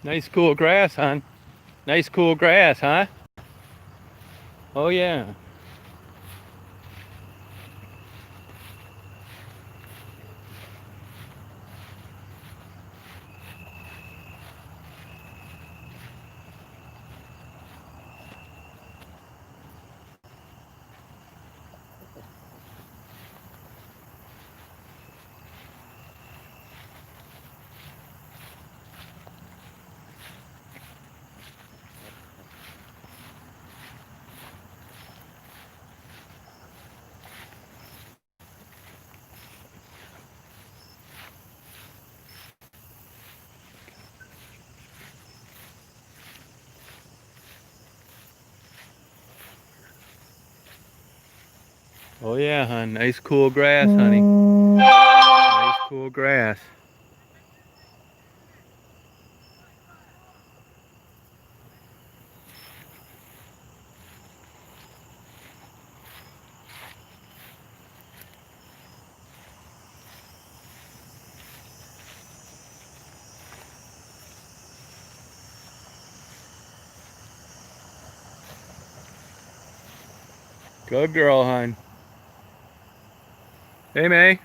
Nice cool grass, hon. Nice cool grass, huh? Oh yeah. Oh yeah, hon. Nice cool grass, honey. Nice cool grass. Good girl, hon. Hey, May.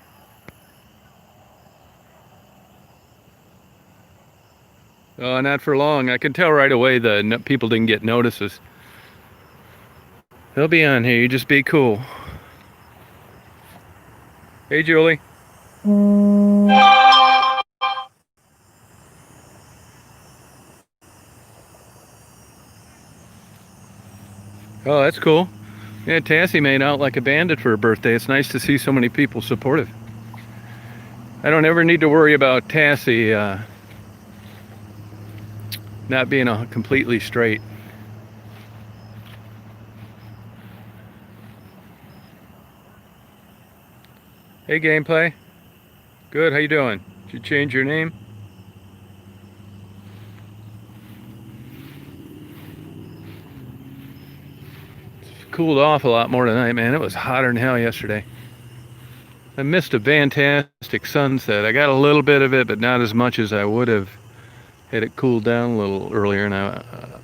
Oh, not for long. I can tell right away the people didn't get notices. They'll be on here. You just be cool. Hey, Julie. Oh, that's cool. Yeah, Tassie made out like a bandit for her birthday. It's nice to see so many people supportive. I don't ever need to worry about Tassie not being completely straight. Hey, gameplay. Good. How you doing? Did you change your name? It's cooled off a lot more tonight, man. It was hotter than hell yesterday. I missed a fantastic sunset. I got a little bit of it, but not as much as I would have had it cooled down a little earlier. And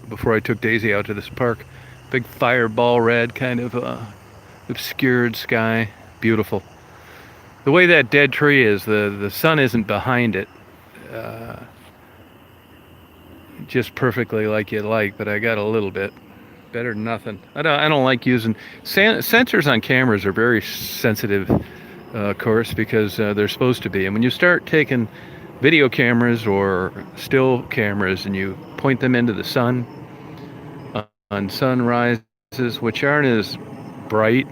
before I took Daisy out to this park, big fireball red kind of obscured sky, beautiful. The way that dead tree is, the sun isn't behind it, just perfectly like you'd like. But I got a little bit. Better than nothing. I don't like using sensors on cameras are very sensitive, of course, because they're supposed to be. And when you start taking video cameras or still cameras and you point them into the sun on sunrises, which aren't as bright,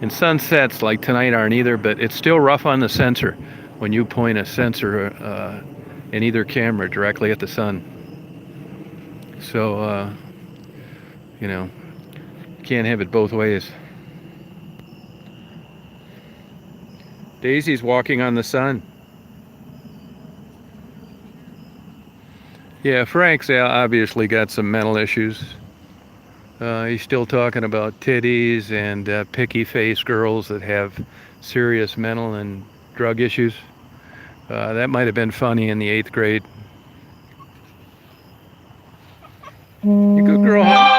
and sunsets like tonight aren't either, but it's still rough on the sensor when you point a sensor in either camera directly at the sun. So you know, can't have it both ways. Daisy's walking on the sun. Yeah, Frank's obviously got some mental issues. He's still talking about titties and picky face girls that have serious mental and drug issues. That might have been funny in the 8th grade. You good girl, huh?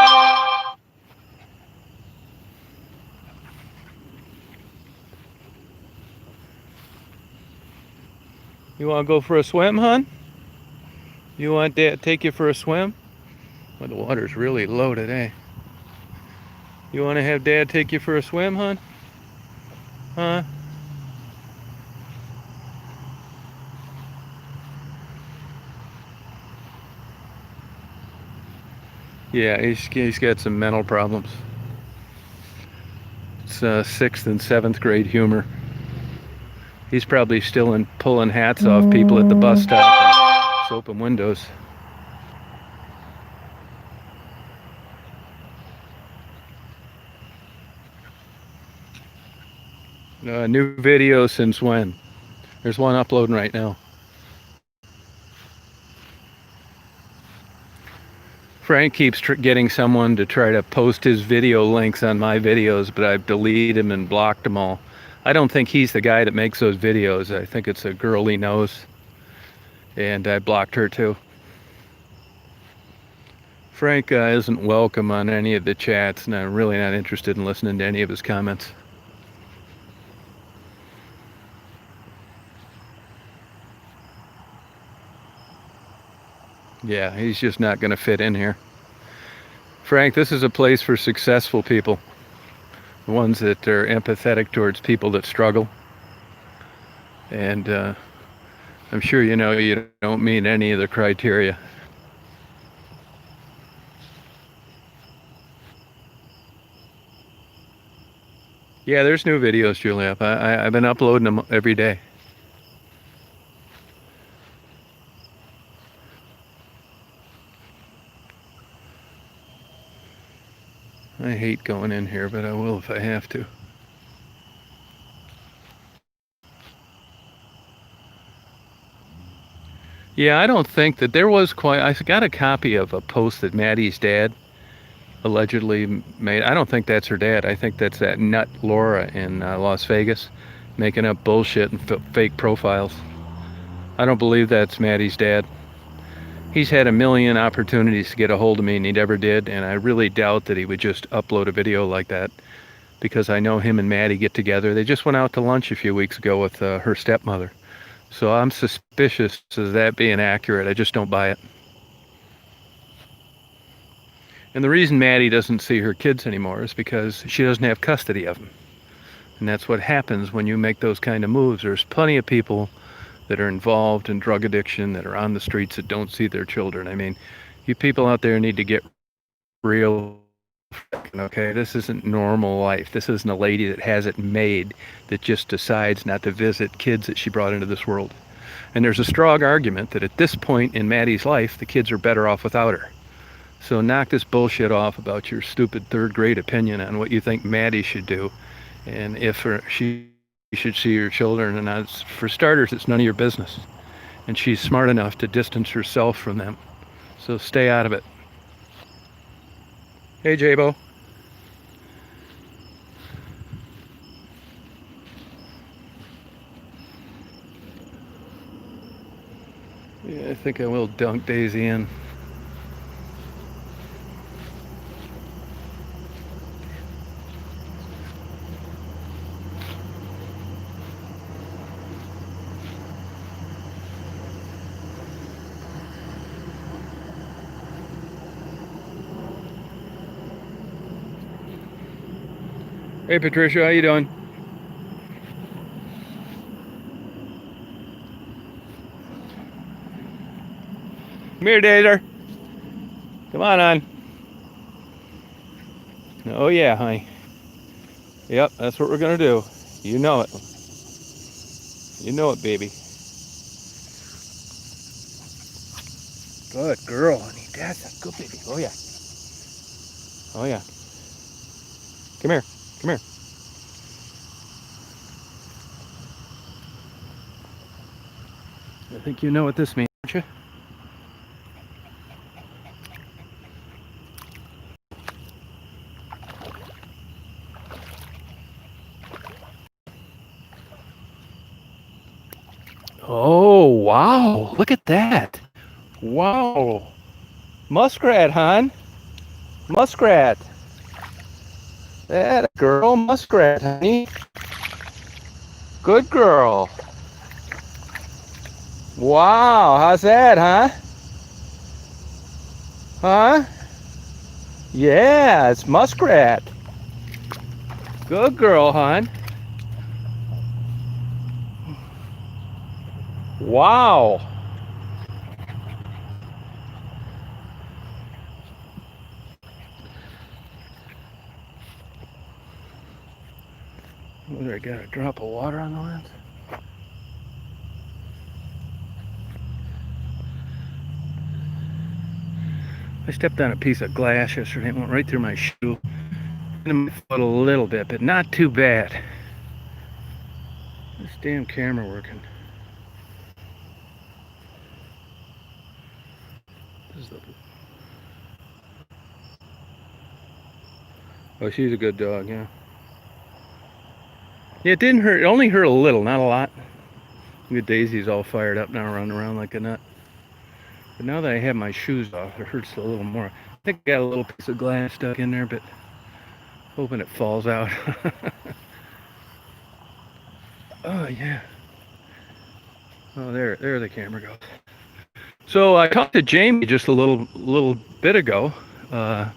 You want to go for a swim, hon? You want Dad to take you for a swim? Well, the water's really low today. You want to have Dad take you for a swim, hon? Huh? Yeah, he's got some mental problems. It's 6th and 7th grade humor. He's probably still in pulling hats off people at the bus stop and soaping windows. New video since when? There's one uploading right now. Frank keeps getting someone to try to post his video links on my videos, but I've deleted him and blocked them all. I don't think he's the guy that makes those videos. I think it's a girl he knows, and I blocked her too. Frank isn't welcome on any of the chats, and I'm really not interested in listening to any of his comments. Yeah, he's just not going to fit in here. Frank, this is a place for successful people, the ones that are empathetic towards people that struggle. And I'm sure you know you don't meet any of the criteria. Yeah, there's new videos, Julia. I've been uploading them every day. I hate going in here, but I will if I have to. Yeah, I don't think that there was quite. I got a copy of a post that Maddie's dad allegedly made. I don't think that's her dad. I think that's that nut Laura in Las Vegas making up bullshit and fake profiles. I don't believe that's Maddie's dad. He's had a million opportunities to get a hold of me, and he never did. And I really doubt that he would just upload a video like that, because I know him and Maddie get together. They just went out to lunch a few weeks ago with her stepmother. So I'm suspicious of that being accurate. I just don't buy it. And the reason Maddie doesn't see her kids anymore is because she doesn't have custody of them. And that's what happens when you make those kind of moves. There's plenty of people that are involved in drug addiction that are on the streets that don't see their children. I mean, you people out there need to get real. Okay, this isn't normal life. This isn't a lady that has it made that just decides not to visit kids that she brought into this world. And there's a strong argument that at this point in Maddie's life, the kids are better off without her. So knock this bullshit off about your stupid third grade opinion on what you think Maddie should do, and if she should see her children. And that's, for starters, it's none of your business. And she's smart enough to distance herself from them. So stay out of it. Hey, Jabo. Yeah, I think I will dunk Daisy in. Hey, Patricia, how you doing? Come here, Dater. Come on. Oh, yeah, honey. Yep, that's what we're going to do. You know it. You know it, baby. Good girl, honey. That's a good baby. Oh, yeah. Oh, yeah. Come here. Come here. I think you know what this means, don't you? Oh, wow. Look at that. Wow. Muskrat, hon. Muskrat. That girl, muskrat, honey. Good girl. Wow, how's that, huh? Huh? Yeah, it's muskrat. Good girl, hon. Wow. Whether I got a drop of water on the lens? I stepped on a piece of glass yesterday. It went right through my shoe. In my foot a little bit, but not too bad. This damn camera working. This is the... Oh, she's a good dog, yeah. Yeah, it didn't hurt. It only hurt a little, not a lot. Look at Daisy's all fired up now, running around like a nut. But now that I have my shoes off, it hurts a little more. think I got a little piece of glass stuck in there, but hoping it falls out. Oh yeah. Oh, there the camera goes. So I talked to Jamie just a little bit ago, uh,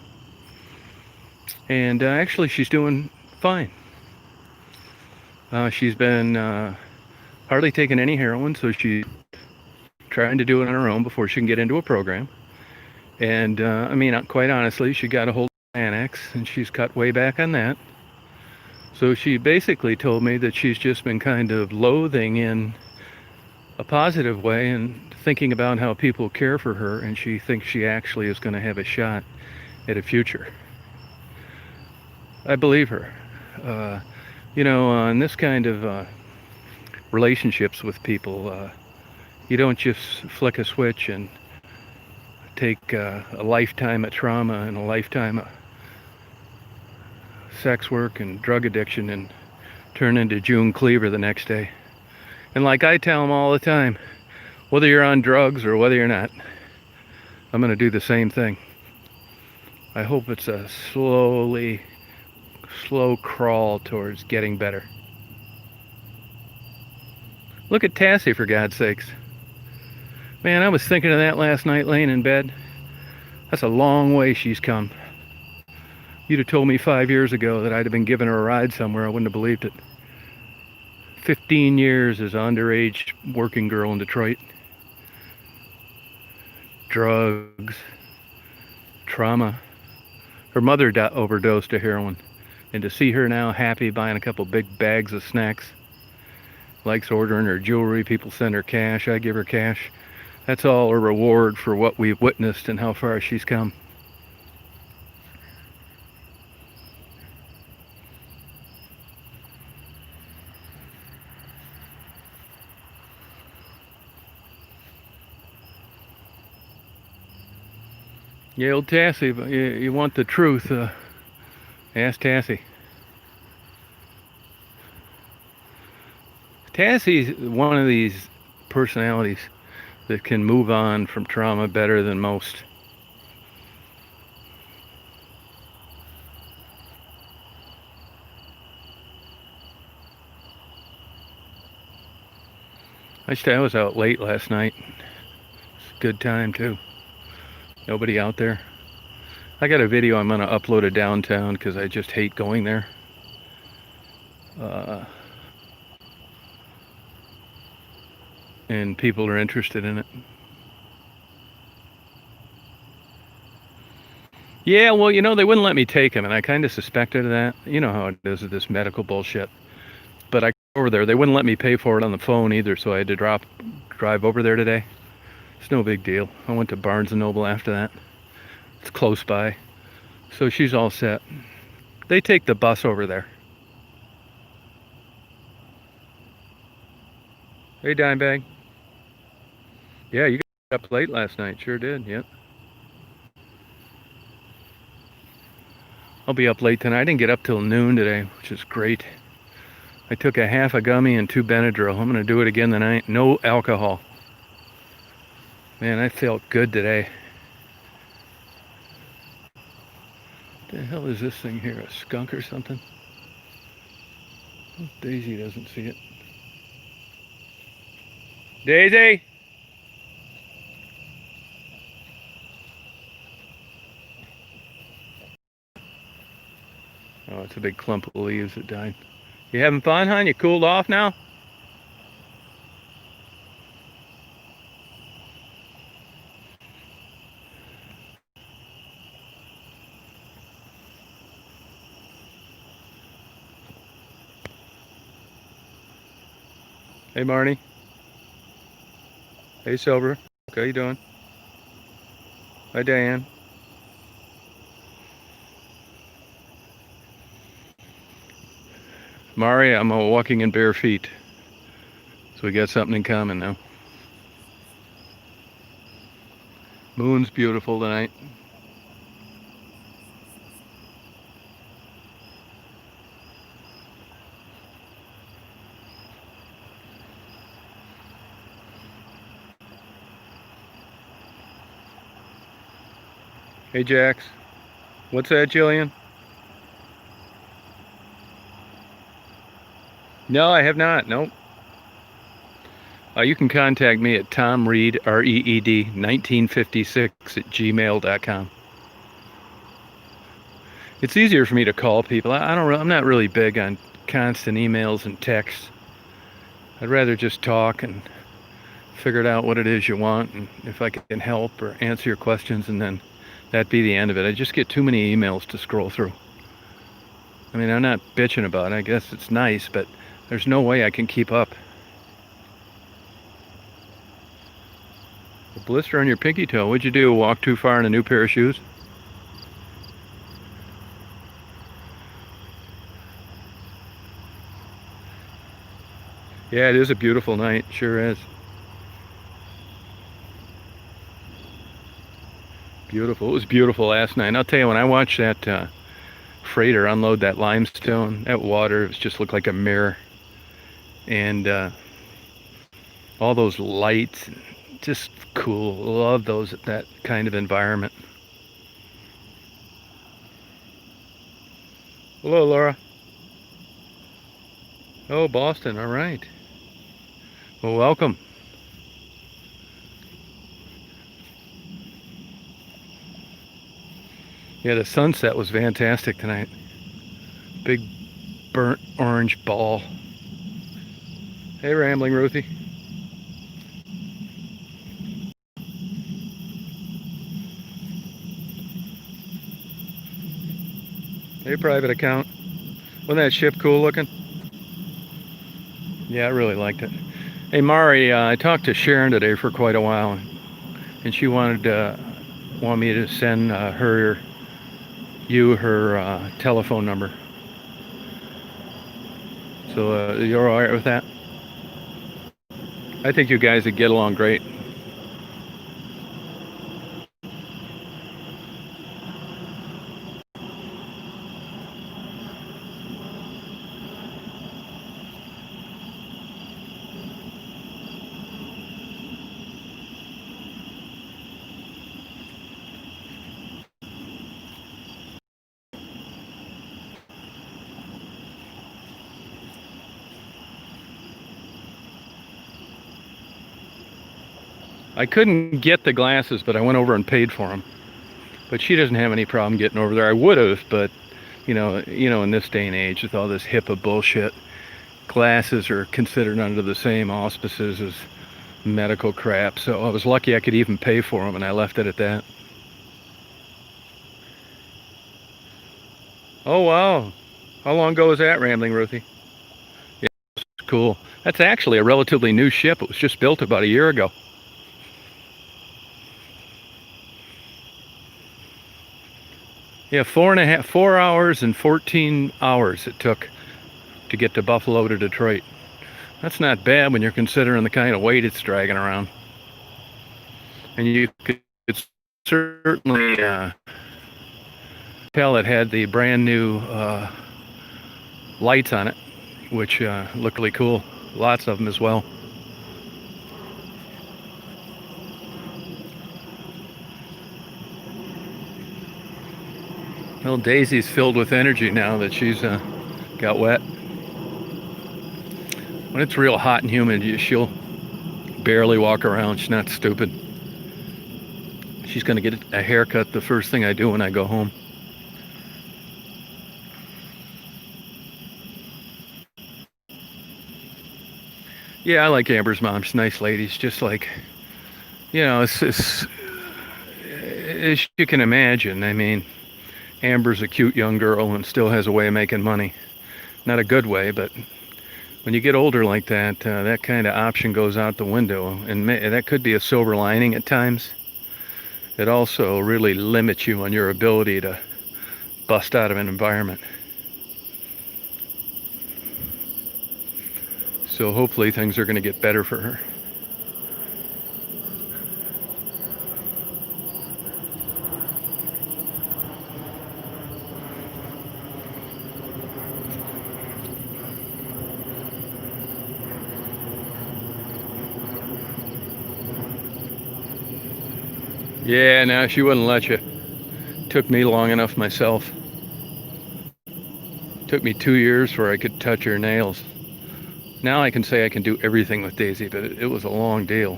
and actually she's doing fine. She's been hardly taking any heroin, so she's trying to do it on her own before she can get into a program. And I mean, quite honestly, she got a hold of Xanax, and she's cut way back on that. So she basically told me that she's just been kind of loathing in a positive way and thinking about how people care for her, and she thinks she actually is going to have a shot at a future. I believe her. Uh, in this kind of relationships with people, you don't just flick a switch and take a lifetime of trauma and a lifetime of sex work and drug addiction and turn into June Cleaver the next day. And like I tell them all the time, whether you're on drugs or whether you're not, I'm going to do the same thing. I hope it's a slow crawl towards getting better. Look at Tassie, for God's sakes. Man, I was thinking of that last night laying in bed. That's a long way she's come. You'd have told me 5 years ago that I'd have been giving her a ride somewhere, I wouldn't have believed it. 15 years as an underage working girl in Detroit. Drugs, trauma. Her mother overdosed to heroin. And to see her now happy buying a couple big bags of snacks, likes ordering her jewelry, people send her cash, I give her cash. That's all a reward for what we've witnessed and how far she's come. Yeah, old Tassie, but you want the truth, ask Tassie. Tassie's one of these personalities that can move on from trauma better than most. I was out late last night. It's a good time too. Nobody out there. I got a video I'm gonna upload to downtown because I just hate going there. And people are interested in it. Yeah, well, they wouldn't let me take him, and I kind of suspected of that. You know how it is with this medical bullshit. But I go over there. They wouldn't let me pay for it on the phone either, so I had to drive over there today. It's no big deal. I went to Barnes & Noble after that. It's close by. So she's all set. They take the bus over there. Hey, Dimebag. Yeah, you got up late last night. Sure did, yep. I'll be up late tonight. I didn't get up till noon today, which is great. I took a half a gummy and 2 Benadryl. I'm going to do it again tonight. No alcohol. Man, I felt good today. What the hell is this thing here? A skunk or something? Oh, Daisy doesn't see it. Daisy! Oh, it's a big clump of leaves that died. You having fun, hon? You cooled off now? Hey, Marnie. Hey, Silver. How you doing? Hi, Diane. Mari, I'm walking in bare feet. So we got something in common now. Moon's beautiful tonight. Hey, Jax. What's that, Jillian? No, I have not. Nope. You can contact me at Tom Reed, REED 1956 at gmail.com. It's easier for me to call people. I'm not really big on constant emails and texts. I'd rather just talk and figure out what it is you want and if I can help or answer your questions, and then that'd be the end of it. I just get too many emails to scroll through. I mean, I'm not bitching about it. I guess it's nice, but there's no way I can keep up. A blister on your pinky toe. What'd you do? Walk too far in a new pair of shoes? Yeah, it is a beautiful night. Sure is. Beautiful. It was beautiful last night. And I'll tell you, when I watched that freighter unload that limestone, that water just looked like a mirror. And all those lights, just cool. Love that kind of environment. Hello, Laura. Oh, Boston. All right. Well, welcome. Yeah, the sunset was fantastic tonight. Big burnt orange ball. Hey, Rambling Ruthie. Hey, private account. Wasn't that ship cool looking? Yeah, I really liked it. Hey, Mari, I talked to Sharon today for quite a while, and she want me to send her telephone number. So you're all right with that? I think you guys would get along great. I couldn't get the glasses, but I went over and paid for them. But she doesn't have any problem getting over there. I would have, but you know, in this day and age, with all this HIPAA bullshit, glasses are considered under the same auspices as medical crap. So I was lucky I could even pay for them, and I left it at that. Oh wow, how long ago was that, Rambling Ruthie? Yeah, it's cool. That's actually a relatively new ship. It was just built about a year ago. Yeah, 4 hours and 14 hours it took to get to Buffalo to Detroit. That's not bad when you're considering the kind of weight it's dragging around. And you could certainly tell it had the brand new lights on it, which looked really cool. Lots of them as well. Well, Daisy's filled with energy now that she's got wet. When it's real hot and humid, she'll barely walk around. She's not stupid. She's going to get a haircut the first thing I do when I go home. Yeah, I like Amber's mom. She's a nice lady. She's just like, it's as you can imagine. I mean, Amber's a cute young girl and still has a way of making money. Not a good way, but when you get older like that, that kind of option goes out the window. And that could be a silver lining at times. It also really limits you on your ability to bust out of an environment. So hopefully things are going to get better for her. Yeah, no, she wouldn't let you. took me long enough myself. Took me 2 years before I could touch her nails. Now I can say I can do everything with Daisy, but it was a long deal.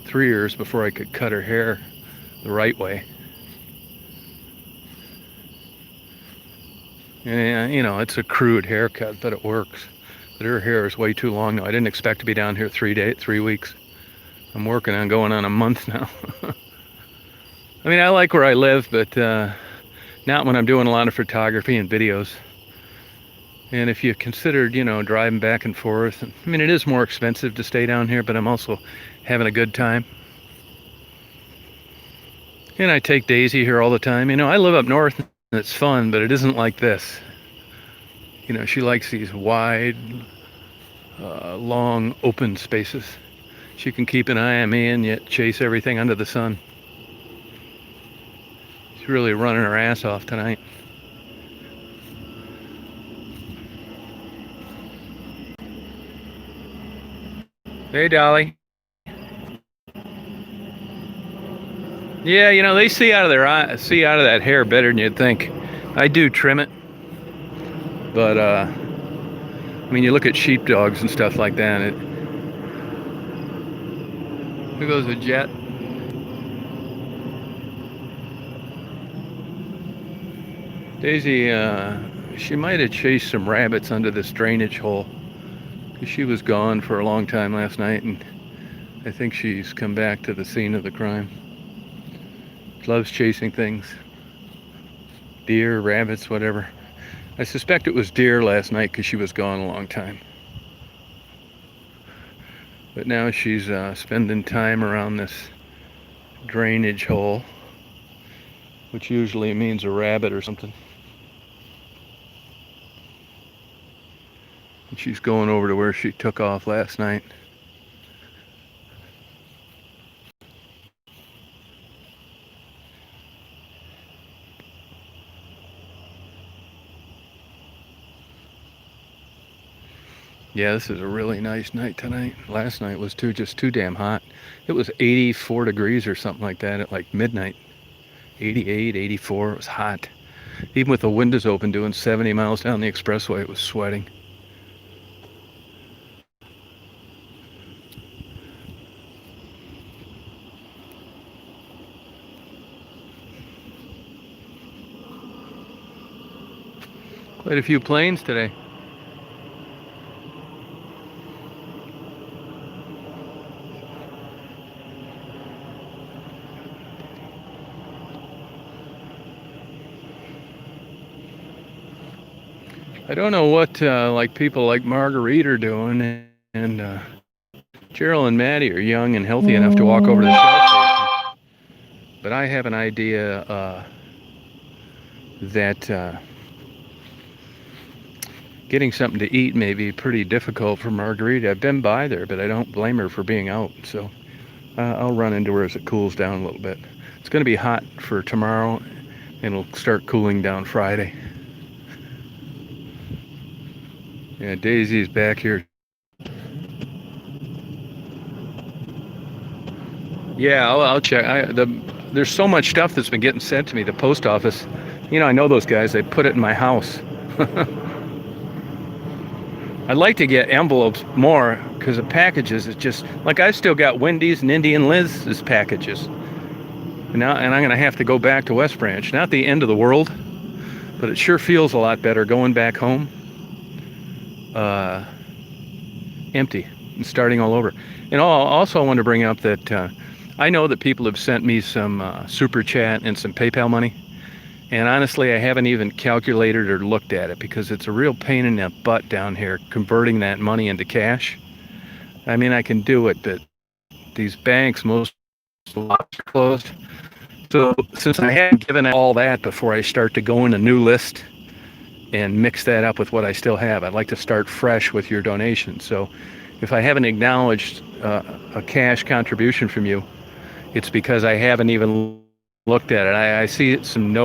3 years before I could cut her hair the right way. And you know, it's a crude haircut, but it works. But her hair is way too long now. I didn't expect to be down here 3 weeks. I'm working on going on a month now. I mean, I like where I live, but not when I'm doing a lot of photography and videos. And if you considered, you know, driving back and forth, I mean, it is more expensive to stay down here, but I'm also having a good time. And I take Daisy here all the time. You know, I live up north and it's fun, but it isn't like this. You know, she likes these wide, long, open spaces. She can keep an eye on me and yet chase everything under the sun. She's really running her ass off tonight. Hey, Dolly. Yeah, you know, they see out of that hair better than you'd think. I do trim it, but I mean, you look at sheepdogs and stuff like that. Here goes a jet. Daisy, she might have chased some rabbits under this drainage hole. She was gone for a long time last night, and I think she's come back to the scene of the crime. She loves chasing things. Deer, rabbits, whatever. I suspect it was deer last night because she was gone a long time. But now she's spending time around this drainage hole, which usually means a rabbit or something. And she's going over to where she took off last night. Yeah, this is a really nice night tonight. Last night was just too damn hot. It was 84 degrees or something like that at like midnight. 88, 84, it was hot. Even with the windows open doing 70 miles down the expressway, it was sweating. Quite a few planes today. I don't know what like people like Marguerite are doing, and Gerald and Maddie are young and healthy enough to walk over to the Shell station. But I have an idea that getting something to eat may be pretty difficult for Marguerite. I've been by there, but I don't blame her for being out. So I'll run into her as it cools down a little bit. It's going to be hot for tomorrow, and it'll start cooling down Friday. Yeah, Daisy's back here. Yeah, I'll check. There's so much stuff that's been getting sent to me. The post office, you know, I know those guys. They put it in my house. I'd like to get envelopes more because the packages is just like I've still got Wendy's and Indian Liz's packages. And I'm going to have to go back to West Branch. Not the end of the world, but it sure feels a lot better going back home. Empty and starting all over. And also I want to bring up that I know that people have sent me some super chat and some PayPal money, and honestly I haven't even calculated or looked at it because it's a real pain in the butt down here converting that money into cash. I mean, I can do it, but these banks, most are closed. So since I haven't given all that before I start to go in a new list and mix that up with what I still have, I'd like to start fresh with your donation. So if I haven't acknowledged a cash contribution from you, it's because I haven't even looked at it. I see some